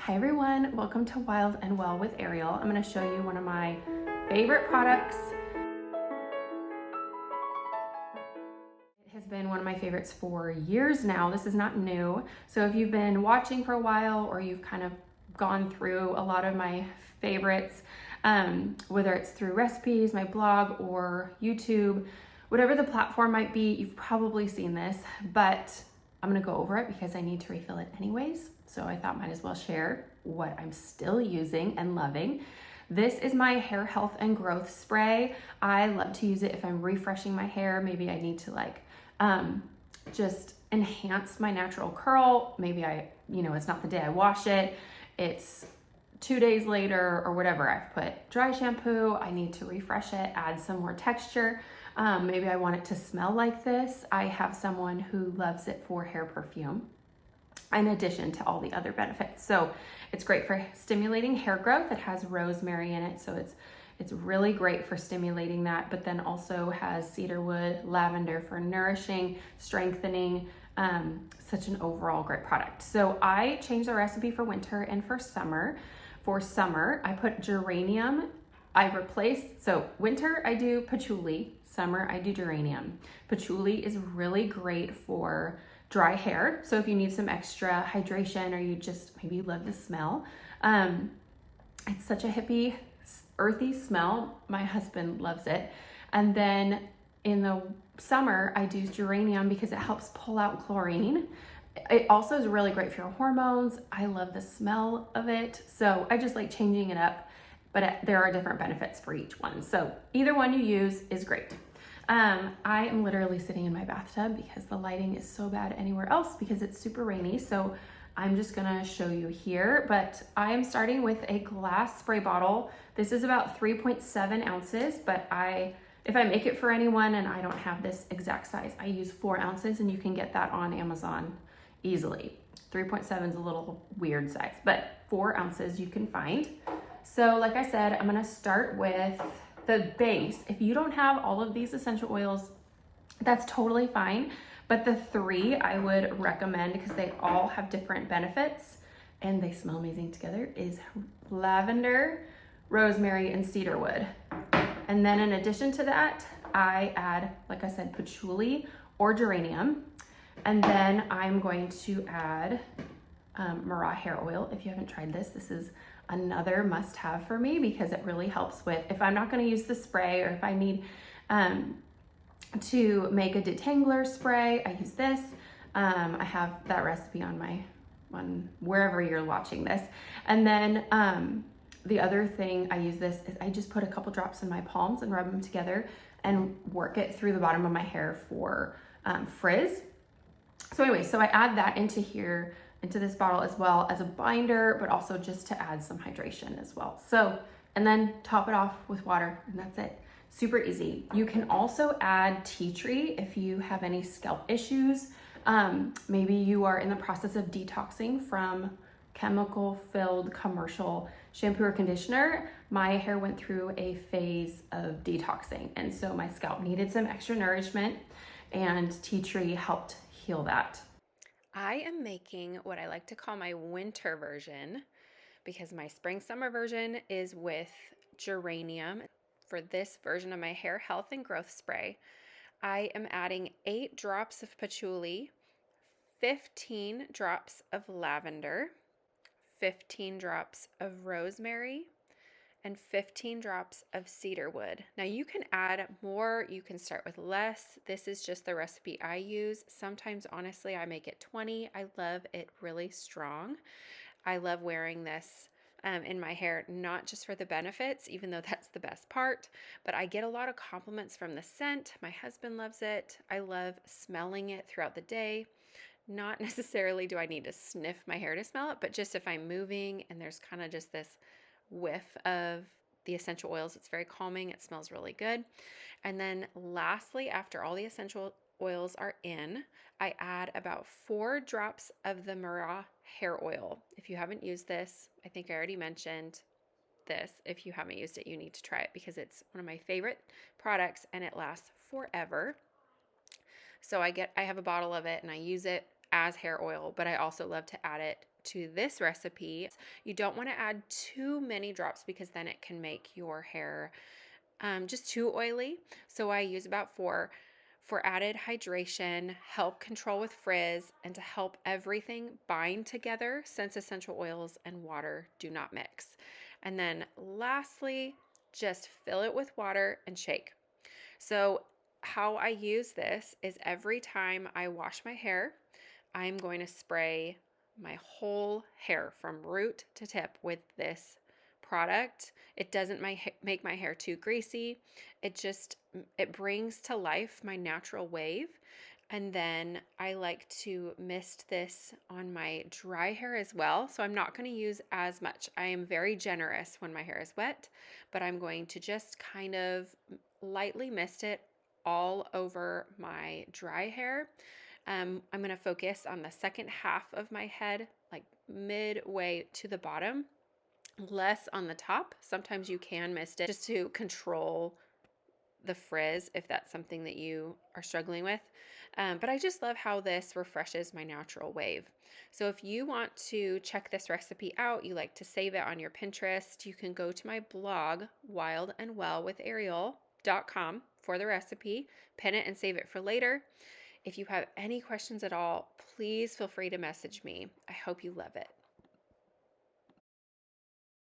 Hi everyone, welcome to Wild and Well with Ariel. I'm going to show you one of my favorite products. It has been one of my favorites for years now. This is not new. So if you've been watching for a while or you've kind of gone through a lot of my favorites, whether it's through recipes, my blog, or YouTube, whatever the platform might be, you've probably seen this, but I'm gonna go over it because I need to refill it anyways. So I thought might as well share what I'm still using and loving. This is my hair health and growth spray. I love to use it if I'm refreshing my hair. Maybe I need to just enhance my natural curl. Maybe it's not the day I wash it. It's 2 days later or whatever. I've put dry shampoo. I need to refresh it, add some more texture. Maybe I want it to smell like this. I have someone who loves it for hair perfume, in addition to all the other benefits. So it's great for stimulating hair growth. It has rosemary in it, so it's really great for stimulating that, but then also has cedarwood, lavender for nourishing, strengthening, such an overall great product. So I changed the recipe for winter and for summer. For summer, I put geranium. So winter I do patchouli, summer I do geranium. Patchouli is really great for dry hair. So if you need some extra hydration or you just maybe love the smell, it's such a hippie, earthy smell. My husband loves it. And then in the summer, I do geranium because it helps pull out chlorine. It also is really great for your hormones. I love the smell of it. So I just like changing it up, but there are different benefits for each one. So either one you use is great. I am literally sitting in my bathtub because the lighting is so bad anywhere else because it's super rainy. So I'm just gonna show you here, but I am starting with a glass spray bottle. This is about 3.7 ounces, but if I make it for anyone and I don't have this exact size, I use 4 ounces and you can get that on Amazon easily. 3.7 is a little weird size, but 4 ounces you can find. So like I said, I'm gonna start with the base. If you don't have all of these essential oils, that's totally fine. But the 3 I would recommend because they all have different benefits and they smell amazing together is lavender, rosemary, and cedarwood. And then in addition to that, I add, like I said, patchouli or geranium. And then I'm going to add Mara hair oil. If you haven't tried this, this is another must-have for me because it really helps with, if I'm not going to use the spray or if I need to make a detangler spray, I use this. I have that recipe on wherever you're watching this. And then the other thing I use this is I just put a couple drops in my palms and rub them together and work it through the bottom of my hair for frizz. So anyway, so I add that into here, into this bottle as well as a binder, but also just to add some hydration as well. So, and then top it off with water and that's it. Super easy. You can also add tea tree if you have any scalp issues. Maybe you are in the process of detoxing from chemical-filled commercial shampoo or conditioner. My hair went through a phase of detoxing, and so my scalp needed some extra nourishment, and tea tree helped heal that. I am making what I like to call my winter version because my spring-summer version is with geranium. For this version of my hair health and growth spray, I am adding 8 drops of patchouli, 15 drops of lavender, 15 drops of rosemary, and 15 drops of cedarwood. Now you can add more, you can start with less. This is just the recipe I use. Sometimes, honestly, I make it 20. I love it really strong. I love wearing this in my hair, not just for the benefits, even though that's the best part, but I get a lot of compliments from the scent. My husband loves it. I love smelling it throughout the day. Not necessarily do I need to sniff my hair to smell it, but just if I'm moving and there's kind of just this whiff of the essential oils, it's very calming. It smells really good. And then lastly, after all the essential oils are in, I add about 4 drops of the Mara hair oil. If you haven't used this, I think I already mentioned this. If you haven't used it, you need to try it because it's one of my favorite products and it lasts forever. So I have a bottle of it and I use it as hair oil, but I also love to add it to this recipe. You don't want to add too many drops because then it can make your hair just too oily. So I use about 4 for added hydration, help control with frizz, and to help everything bind together since essential oils and water do not mix. And then lastly, just fill it with water and shake. So how I use this is every time I wash my hair, I'm going to spray my whole hair from root to tip with this product. It doesn't make my hair too greasy. It brings to life my natural wave. And then I like to mist this on my dry hair as well. So I'm not going to use as much. I am very generous when my hair is wet, but I'm going to just kind of lightly mist it all over my dry hair. I'm going to focus on the second half of my head, like midway to the bottom, less on the top. Sometimes you can mist it just to control the frizz if that's something that you are struggling with. But I just love how this refreshes my natural wave. So if you want to check this recipe out, you like to save it on your Pinterest, you can go to my blog, wildandwellwithariel.com, for the recipe, pin it and save it for later. If you have any questions at all, please feel free to message me. I hope you love it.